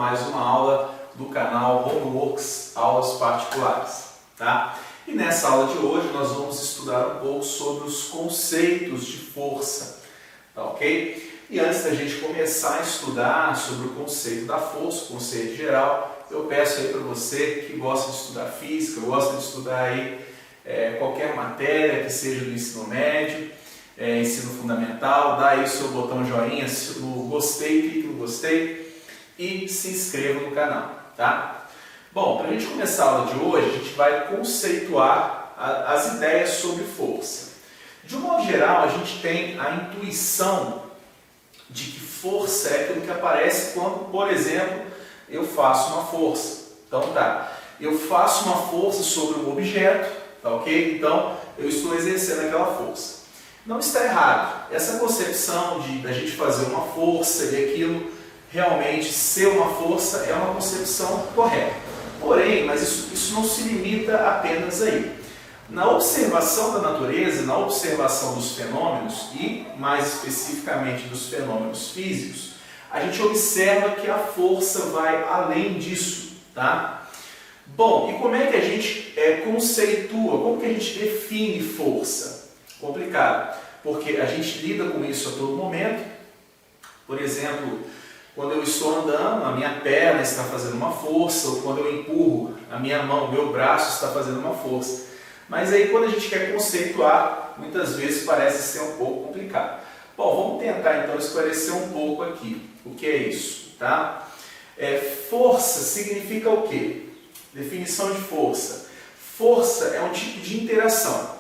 mais uma aula do canal Homeworks Aulas Particulares, tá? E nessa aula de hoje nós vamos estudar um pouco sobre os conceitos de força, tá ok? E antes da gente começar a estudar sobre o conceito da força, o conceito geral, eu peço aí para você que gosta de estudar física, gosta de estudar aí qualquer matéria que seja do ensino médio, ensino fundamental, dá aí o seu botão joinha, no gostei, clique no gostei e se inscreva no canal, tá? Bom, para a gente começar a aula de hoje, a gente vai conceituar as ideias sobre força. De um modo geral, a gente tem a intuição de que força é aquilo que aparece quando, por exemplo, eu faço uma força. Então tá, eu faço uma força sobre um objeto, tá ok? Então eu estou exercendo aquela força. Não está errado. Essa concepção da gente fazer uma força e aquilo realmente ser uma força é uma concepção correta. Porém, mas isso não se limita apenas aí. Na observação da natureza, na observação dos fenômenos e, mais especificamente, dos fenômenos físicos, a gente observa que a força vai além disso, tá? Bom, e como é que a gente conceitua, como que a gente define força? Complicado, porque a gente lida com isso a todo momento. Por exemplo, quando eu estou andando, a minha perna está fazendo uma força, ou quando eu empurro, a minha mão, o meu braço está fazendo uma força. Mas aí quando a gente quer conceituar, muitas vezes parece ser um pouco complicado. Bom, vamos tentar então esclarecer um pouco aqui o que é isso, tá? Força significa o quê? Definição de força. Força é um tipo de interação,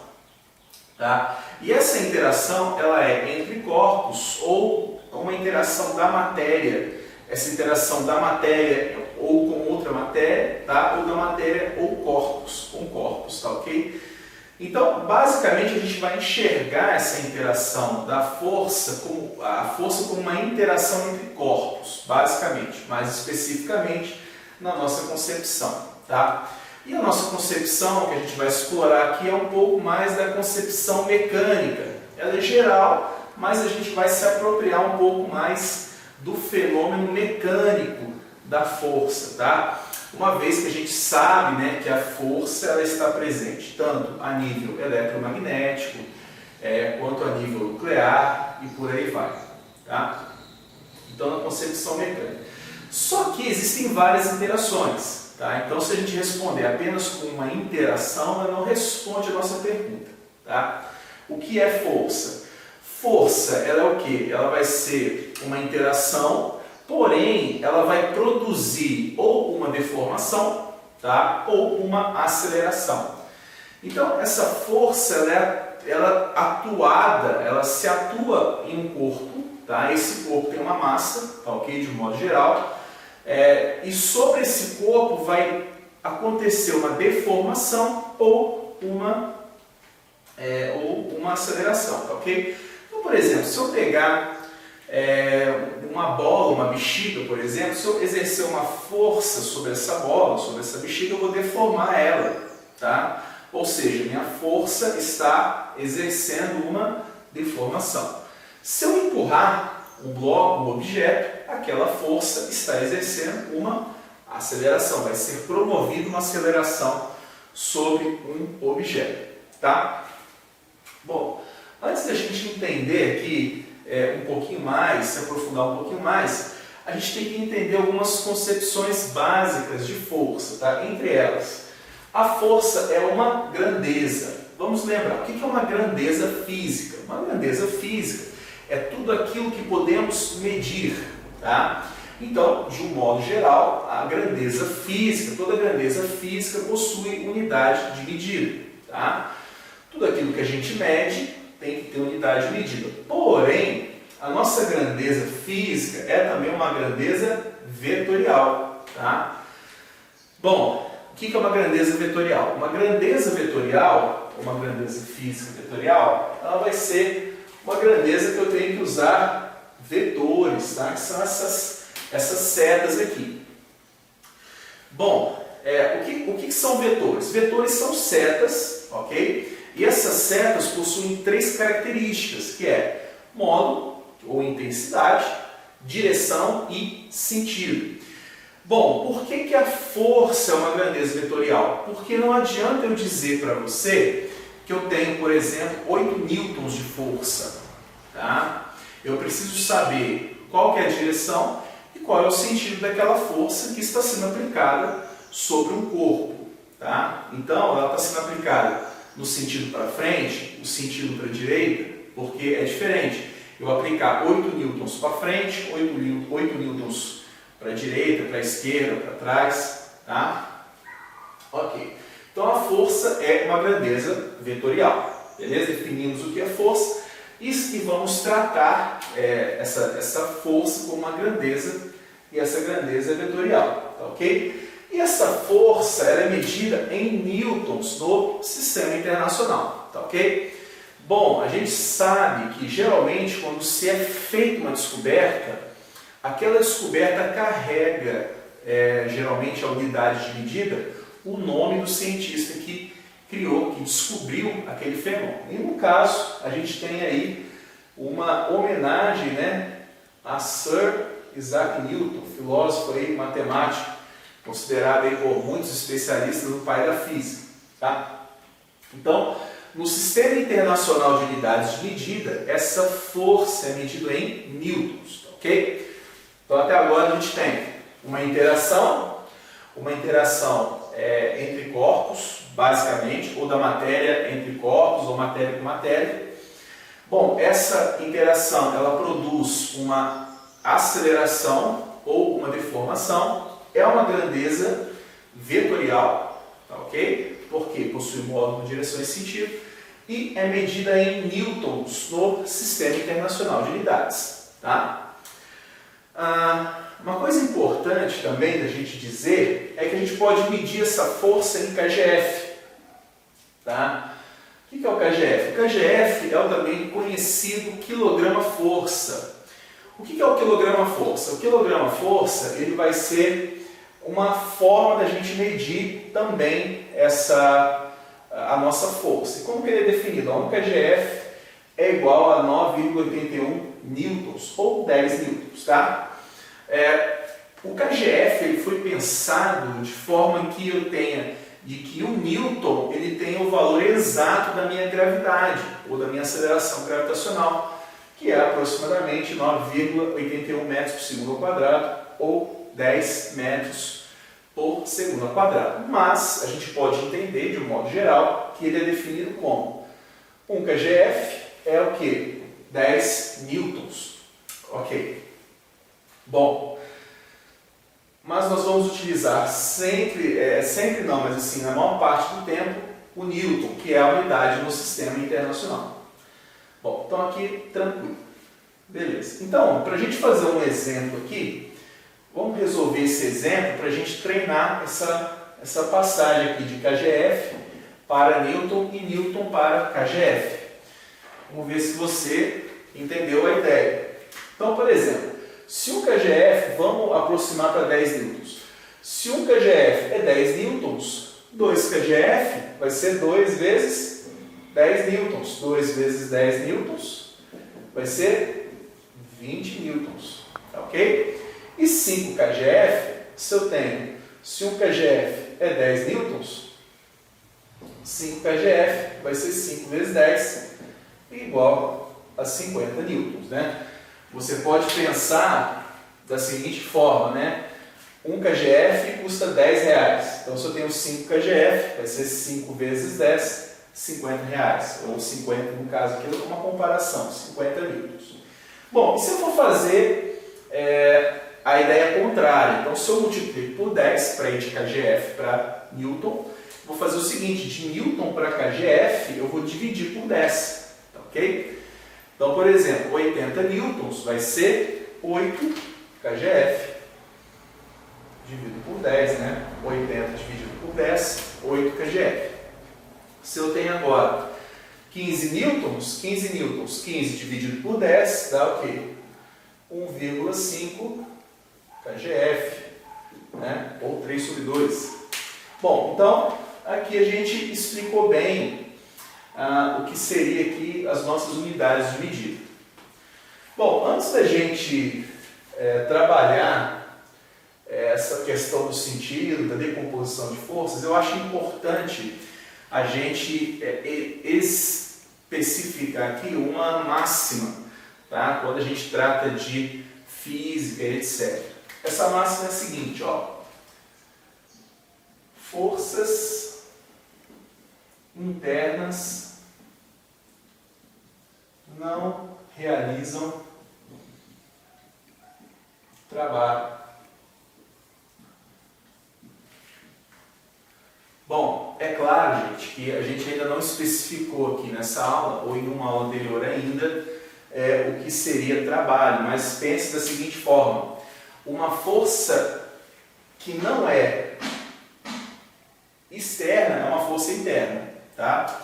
tá? E essa interação ela é entre corpos ou uma interação da matéria. Essa interação da matéria ou com outra matéria, tá? Ou da matéria ou corpos, com corpos, tá ok? Então, basicamente, a gente vai enxergar essa interação da força como uma interação entre corpos, basicamente, mais especificamente na nossa concepção, tá? E a nossa concepção que a gente vai explorar aqui é um pouco mais da concepção mecânica. Ela é geral, mas a gente vai se apropriar um pouco mais do fenômeno mecânico da força, tá? Uma vez que a gente sabe, né, que a força ela está presente tanto a nível eletromagnético quanto a nível nuclear e por aí vai, tá? Então, na concepção mecânica. Só que existem várias interações, tá? Então, se a gente responder apenas com uma interação, ela não responde a nossa pergunta, tá? O que é força? Força, ela é o quê? Ela vai ser uma interação, porém, ela vai produzir ou uma deformação, tá? Ou uma aceleração. Então, essa força, ela se atua em um corpo, tá? Esse corpo tem uma massa, tá ok? De um modo geral, e sobre esse corpo vai acontecer uma deformação ou uma aceleração, tá ok? Então, por exemplo, se eu pegar uma bola, uma bexiga, por exemplo, se eu exercer uma força sobre essa bola, sobre essa bexiga, eu vou deformar ela, tá? Ou seja, minha força está exercendo uma deformação. Se eu empurrar um bloco, um objeto, aquela força está exercendo uma aceleração, vai ser promovida uma aceleração sobre um objeto, tá? Bom, antes da gente entender aqui um pouquinho mais, se aprofundar um pouquinho mais, a gente tem que entender algumas concepções básicas de força, tá? Entre elas, a força é uma grandeza. Vamos lembrar, o que é uma grandeza física? Uma grandeza física é tudo aquilo que podemos medir, tá? Então, de um modo geral, a grandeza física, toda grandeza física possui unidade de medida, tá? Tudo aquilo que a gente mede tem que ter unidade de medida. Porém, a nossa grandeza física é também uma grandeza vetorial, tá? Bom, o que é uma grandeza vetorial? Uma grandeza vetorial, uma grandeza física vetorial, ela vai ser uma grandeza que eu tenho que usar vetores, tá? Que são essas setas aqui. Bom, o que são vetores? Vetores são setas, ok? E essas setas possuem três características, que é módulo ou intensidade, direção e sentido. Bom, por que a força é uma grandeza vetorial? Porque não adianta eu dizer para você que eu tenho, por exemplo, 8 newtons de força. Tá? Eu preciso saber qual que é a direção e qual é o sentido daquela força que está sendo aplicada sobre um corpo. Tá? Então, ela está sendo aplicada no sentido para frente, no sentido para a direita, porque é diferente. Eu aplicar 8 newtons para frente, 8 newtons para a direita, para a esquerda, para trás, tá? Ok. Então a força é uma grandeza vetorial, beleza? Definimos o que é força e vamos tratar essa força como uma grandeza e essa grandeza é vetorial, tá ok? E essa força ela é medida em newtons no sistema internacional, tá ok? Bom, a gente sabe que geralmente quando se é feita uma descoberta, aquela descoberta carrega, geralmente, a unidade de medida, o nome do cientista que criou, que descobriu aquele fenômeno. E no caso, a gente tem aí uma homenagem, né, a Sir Isaac Newton, filósofo aí, matemático, considerado aí por muitos especialistas o pai da física. Tá? Então, no Sistema Internacional de Unidades de Medida, essa força é medida em newtons, tá, ok? Então, até agora a gente tem uma interação entre corpos, basicamente, ou da matéria entre corpos, ou matéria com matéria. Bom, essa interação ela produz uma aceleração ou uma deformação, é uma grandeza vetorial, tá, ok? Porque possui módulo, direção e sentido, e é medida em newtons no Sistema Internacional de Unidades. Tá? Uma coisa importante também da gente dizer é que a gente pode medir essa força em kgf. Tá? O que é o kgf? O kgf é o também conhecido quilograma-força. O que é o quilograma-força? O quilograma-força ele vai ser uma forma da gente medir também a nossa força. E como que ele é definido? Um kgf é igual a 9,81 newtons, ou 10 newtons. Tá? O kgf ele foi pensado de forma que eu tenha, de que o newton ele tenha o valor exato da minha gravidade, ou da minha aceleração gravitacional, que é aproximadamente 9,81 metros por segundo ao quadrado, ou 10 metros por segundo ao quadrado. Mas a gente pode entender, de um modo geral, que ele é definido como um kgf é o que? 10 newtons. Ok. Bom, mas nós vamos utilizar sempre não, mas assim, na maior parte do tempo, o newton, que é a unidade no sistema internacional. Bom, então aqui, tranquilo. Beleza. Então, para a gente fazer um exemplo aqui, vamos resolver esse exemplo para a gente treinar essa passagem aqui de kgf para newton e newton para kgf. Vamos ver se você entendeu a ideia. Então, por exemplo, se um kgf, vamos aproximar para 10 newtons. Se um kgf é 10 newtons, 2 kgf vai ser 2 vezes 10 newtons. 2 vezes 10 newtons vai ser 20 newtons. Ok? E 5 kgf, se um kgf é 10 newtons, 5 kgf vai ser 5 vezes 10 igual a 50 newtons, né? Você pode pensar da seguinte forma, né? 1 kgf custa 10 reais. Então, se eu tenho 5 kgf, vai ser 5 vezes 10, 50 reais. Ou 50, no caso aqui, é uma comparação, 50 newtons. Bom, e se eu for fazer a ideia contrária? Então, se eu multiplico por 10 para ir de kgf para newton, vou fazer o seguinte, de newton para kgf, eu vou dividir por 10, tá, ok? Então, por exemplo, 80 newtons vai ser 8 kgf dividido por 10, né? 80 dividido por 10, 8 kgf. Se eu tenho agora 15 newtons, 15 dividido por 10 dá o quê? 1,5 kgf, né? Ou 3 sobre 2. Bom, então, aqui a gente explicou bem o que seria aqui as nossas unidades de medida. Bom, antes da gente trabalhar essa questão do sentido, da decomposição de forças, eu acho importante a gente especificar aqui uma máxima, tá? Quando a gente trata de física, etc. Essa máxima é a seguinte, ó. Forças internas não realizam trabalho. Bom, é claro, gente, que a gente ainda não especificou aqui nessa aula, ou em uma aula anterior ainda, o que seria trabalho, mas pense da seguinte forma: uma força que não é externa é uma força interna, tá?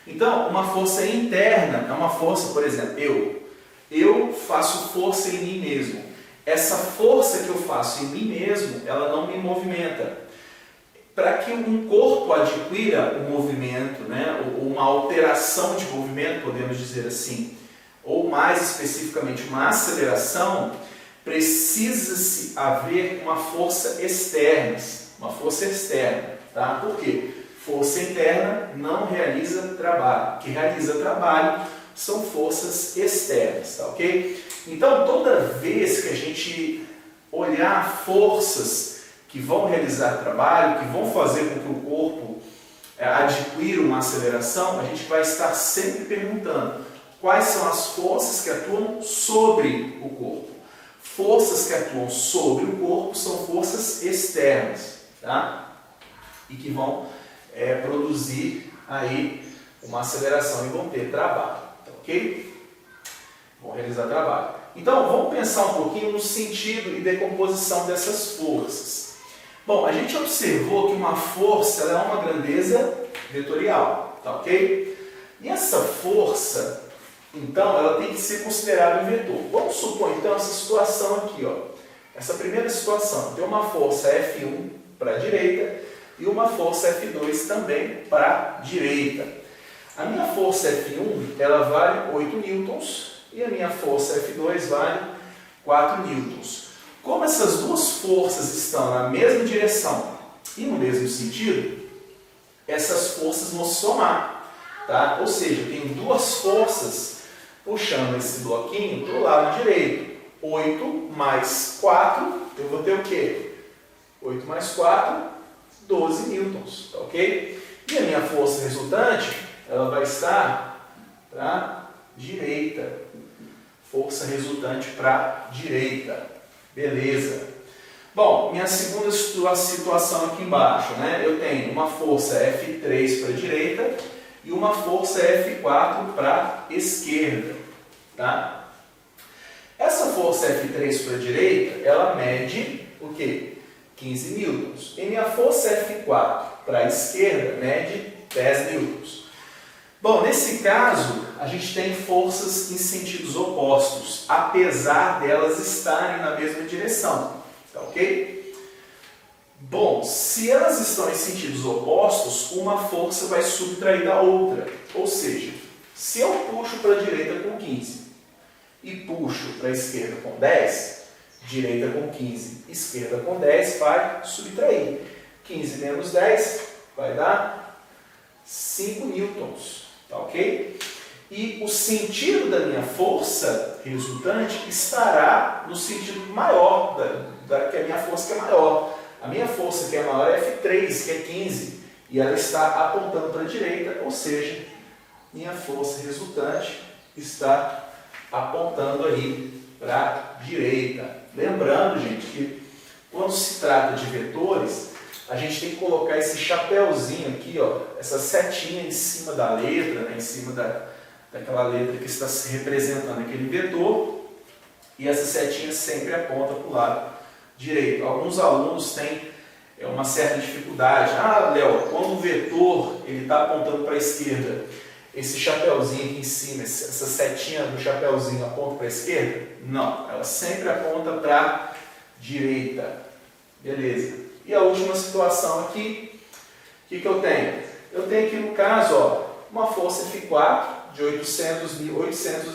Então, uma força interna é uma força, por exemplo, eu faço força em mim mesmo. Essa força que eu faço em mim mesmo, ela não me movimenta. Para que um corpo adquira um movimento, né, ou uma alteração de movimento, podemos dizer assim, ou mais especificamente uma aceleração, precisa-se haver uma força externa, tá? Por quê? Força interna não realiza trabalho. O que realiza trabalho são forças externas, tá ok? Então, toda vez que a gente olhar forças que vão realizar trabalho, que vão fazer com que o corpo adquira uma aceleração, a gente vai estar sempre perguntando quais são as forças que atuam sobre o corpo. Forças que atuam sobre o corpo são forças externas, tá? E que vão produzir aí uma aceleração e vão ter trabalho, tá ok? Vão realizar trabalho. Então, vamos pensar um pouquinho no sentido e decomposição dessas forças. Bom, a gente observou que uma força ela é uma grandeza vetorial, tá ok? E essa força, então, ela tem que ser considerada um vetor. Vamos supor, então, essa situação aqui, ó. Essa primeira situação, tem uma força F1 para a direita e uma força F2 também para a direita. A minha força F1, ela vale 8 newtons e a minha força F2 vale 4 newtons. Como essas duas forças estão na mesma direção e no mesmo sentido, essas forças vão se somar, tá? Ou seja, eu tenho duas forças puxando esse bloquinho para o lado direito. 8 mais 4, eu vou ter o quê? 8 mais 4, 12 newtons, tá ok? E a minha força resultante, ela vai estar para a direita. Força resultante para a direita. Beleza. Bom, minha segunda situação aqui embaixo, né? Eu tenho uma força F3 para a direita e uma força F4 para a esquerda, tá? Essa força F3 para a direita, ela mede o quê? 15 newtons. E minha força F4 para a esquerda mede 10 newtons. Bom, nesse caso, a gente tem forças em sentidos opostos, apesar delas estarem na mesma direção, tá ok? Bom, se elas estão em sentidos opostos, uma força vai subtrair da outra. Ou seja, se eu puxo para a direita com 15 e puxo para a esquerda com 10, direita com 15, esquerda com 10 vai subtrair. 15 menos 10 vai dar 5 newtons. Tá ok? E o sentido da minha força resultante estará no sentido maior, que a minha força que é maior. A minha força que é maior é F3, que é 15, e ela está apontando para a direita, ou seja, minha força resultante está apontando aí para a direita. Lembrando, gente, que quando se trata de vetores, a gente tem que colocar esse chapéuzinho aqui, ó, essa setinha em cima da letra, né, em cima daquela letra que está se representando aquele vetor, e essa setinha sempre aponta para o lado direito. Alguns alunos têm uma certa dificuldade. Ah, Léo, quando o vetor está apontando para a esquerda, esse chapéuzinho aqui em cima, essa setinha do chapéuzinho aponta para a esquerda? Não, ela sempre aponta para a direita. Beleza. E a última situação aqui, o que eu tenho? Eu tenho aqui no caso, ó, uma força F4 de 800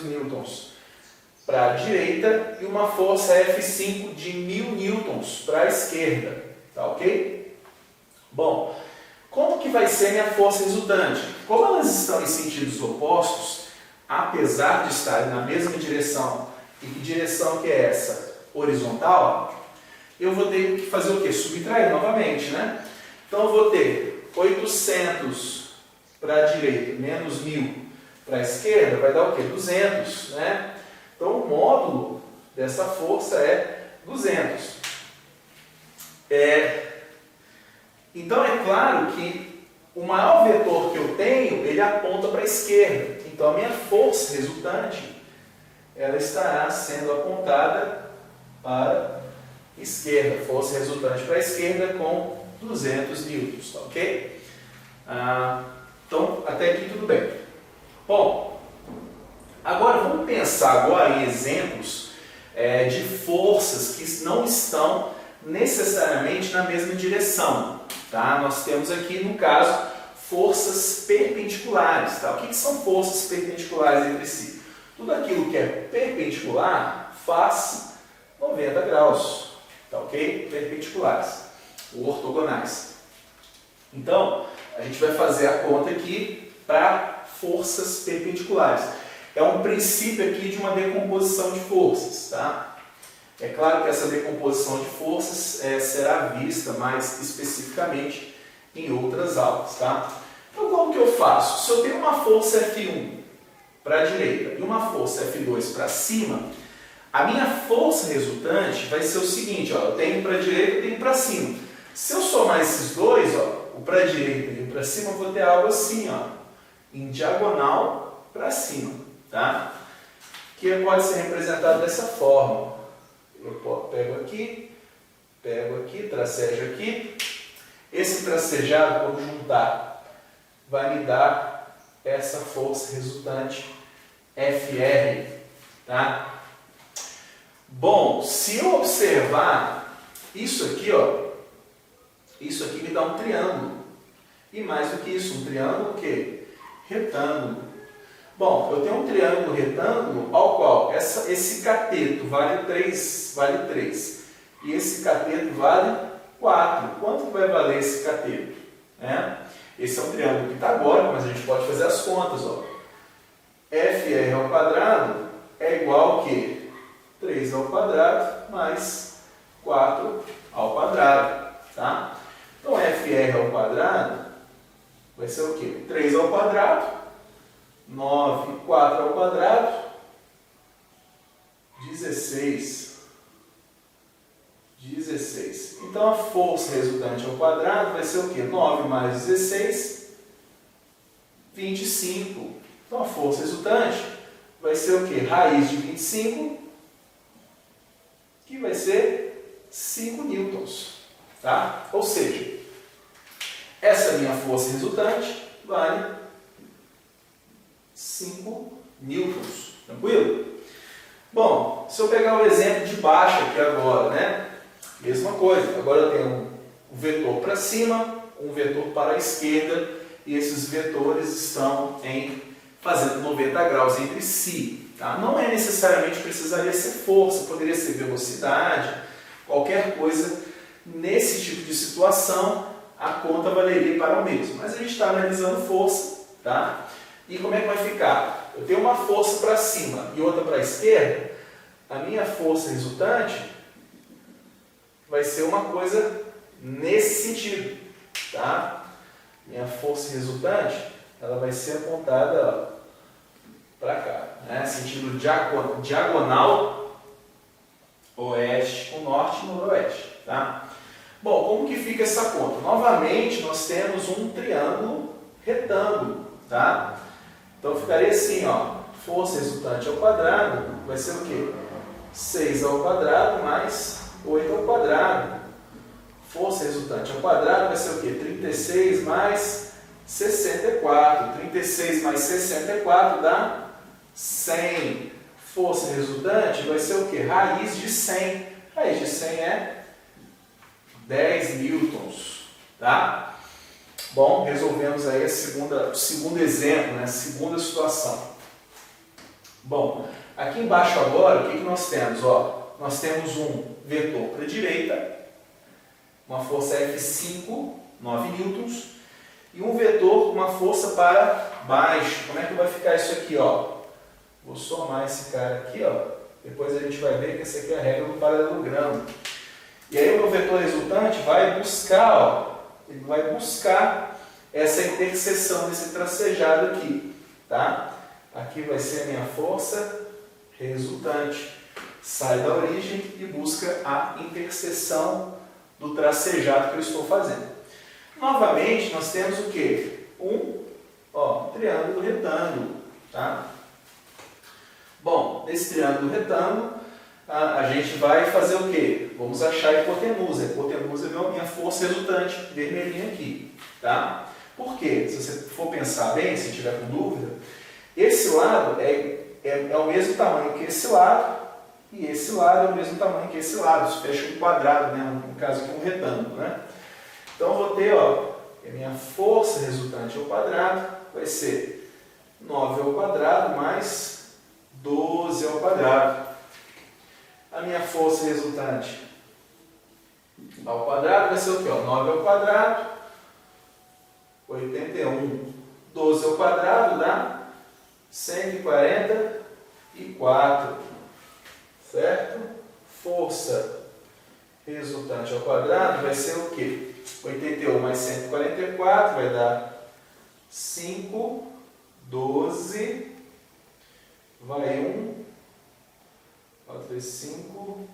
newtons. para a direita e uma força F5 de 1000 newtons para a esquerda, tá ok? Bom, como que vai ser a minha força resultante? Como elas estão em sentidos opostos, apesar de estarem na mesma direção, e que direção que é essa? Horizontal, eu vou ter que fazer o quê? Subtrair novamente, né? Então eu vou ter 800 para a direita menos 1000 para a esquerda, vai dar o quê? 200, né? Então o módulo dessa força é 200. Então é claro que o maior vetor que eu tenho, ele aponta para a esquerda. Então a minha força resultante, ela estará sendo apontada para a esquerda. Força resultante para a esquerda com 200 newtons, tá ok? Então até aqui tudo bem. Bom, agora vamos pensar agora em exemplos de forças que não estão necessariamente na mesma direção. Tá? Nós temos aqui, no caso, forças perpendiculares. Tá? O que são forças perpendiculares entre si? Tudo aquilo que é perpendicular faz 90 graus. Tá, ok? Perpendiculares, ou ortogonais. Então, a gente vai fazer a conta aqui para forças perpendiculares. É um princípio aqui de uma decomposição de forças. Tá? É claro que essa decomposição de forças será vista mais especificamente em outras aulas. Tá? Então, como que eu faço? Se eu tenho uma força F1 para a direita e uma força F2 para cima, a minha força resultante vai ser o seguinte, ó, eu tenho para a direita e tenho para cima. Se eu somar esses dois, ó, o para a direita e o para cima, eu vou ter algo assim, ó, em diagonal para cima. Tá? Que pode ser representado dessa forma. Eu pego aqui, tracejo aqui. Esse tracejado, quando juntar, vai me dar essa força resultante FR. Tá? Bom, se eu observar isso aqui, ó, isso aqui me dá um triângulo. E mais do que isso, um triângulo o quê? Retângulo. Bom, eu tenho um triângulo retângulo ao qual esse cateto vale 3, e esse cateto vale 4. Quanto que vai valer esse cateto? Esse é um triângulo pitagórico, mas a gente pode fazer as contas. Ó. FR ao quadrado é igual a quê? 3 ao quadrado mais 4 ao quadrado. Tá? Então, FR ao quadrado vai ser o quê? 3 ao quadrado. 9, 4 ao quadrado, 16. Então a força resultante ao quadrado vai ser o quê? 9 mais 16, 25. Então a força resultante vai ser o quê? Raiz de 25, que vai ser 5 newtons. Tá? Ou seja, essa minha força resultante vale 5 newtons. Tranquilo? Bom, se eu pegar o exemplo de baixo aqui agora, né? Mesma coisa. Agora eu tenho um vetor para cima, um vetor para a esquerda, e esses vetores estão fazendo 90 graus entre si. Tá? Não é necessariamente precisaria ser força, poderia ser velocidade, qualquer coisa. Nesse tipo de situação, a conta valeria para o mesmo. Mas a gente está analisando força, tá? E como é que vai ficar? Eu tenho uma força para cima e outra para a esquerda. A minha força resultante vai ser uma coisa nesse sentido. Tá? Minha força resultante ela vai ser apontada para cá. Né? Sentido diagonal, oeste com norte e noroeste. Tá? Bom, como que fica essa conta? Novamente, nós temos um triângulo retângulo. Tá? Então ficaria assim, ó, força resultante ao quadrado vai ser o quê? 6 ao quadrado mais 8 ao quadrado. Força resultante ao quadrado vai ser o quê? 36 mais 64. 36 mais 64 dá 100. Força resultante vai ser o quê? Raiz de 100. Raiz de 100 é 10 newtons. Tá? Bom, resolvemos aí o segundo exemplo, né? A segunda situação. Bom, Aqui embaixo agora, o que nós temos? Ó, nós temos um vetor para a direita, uma força F5, 9 newtons, e um vetor, uma força para baixo. Como é que vai ficar isso aqui? Ó? Vou somar esse cara aqui, ó. Depois a gente vai ver que essa aqui é a regra do paralelogramo. E aí o meu vetor resultante vai buscar, ó, ele vai buscar essa interseção desse tracejado aqui, tá? Aqui vai ser a minha força resultante. Sai da origem e busca a interseção do tracejado que eu estou fazendo. Novamente, nós temos o quê? Um triângulo retângulo, tá? Bom, nesse triângulo retângulo, a gente vai fazer o quê? Vamos achar a hipotenusa. A hipotenusa é a minha força resultante, vermelhinha aqui, tá? Por quê? Se você for pensar bem, se tiver com dúvida, esse lado é o mesmo tamanho que esse lado, e esse lado é o mesmo tamanho que esse lado. Isso fecha um quadrado, né? No caso aqui um retângulo, né? Então eu vou ter, ó, a minha força resultante ao quadrado vai ser 9 ao quadrado mais 12 ao quadrado. A minha força resultante ao quadrado vai ser o quê? Ó, 9 ao quadrado, 81. 12 ao quadrado dá 144. Certo? Força resultante ao quadrado vai ser o quê? 81 mais 144 vai dar 5, 12, vai 1, 4, 5,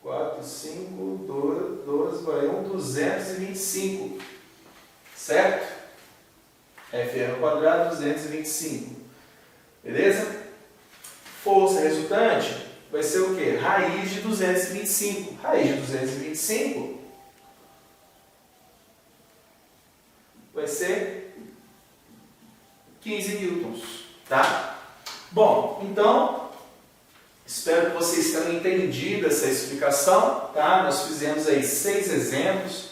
4, 5, 12, vai 1, 225. Certo? F ao quadrado, 225. Beleza? Força resultante vai ser o quê? Raiz de 225. Raiz de 225 vai ser 15 newtons, tá? Bom, então, espero que vocês tenham entendido essa explicação, tá? Nós fizemos aí 6 exemplos,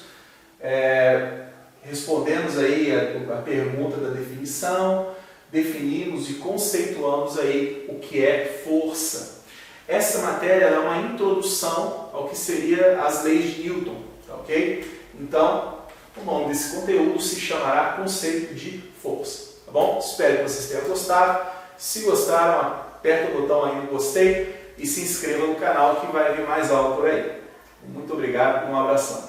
respondemos aí a pergunta da definição, definimos e conceituamos aí o que é força. Essa matéria é uma introdução ao que seria as leis de Newton, tá, ok? Então, o nome desse conteúdo se chamará conceito de força, tá bom? Espero que vocês tenham gostado. Se gostaram, aperta o botão aí no gostei e se inscreva no canal que vai vir mais aula por aí. Muito obrigado e um abração.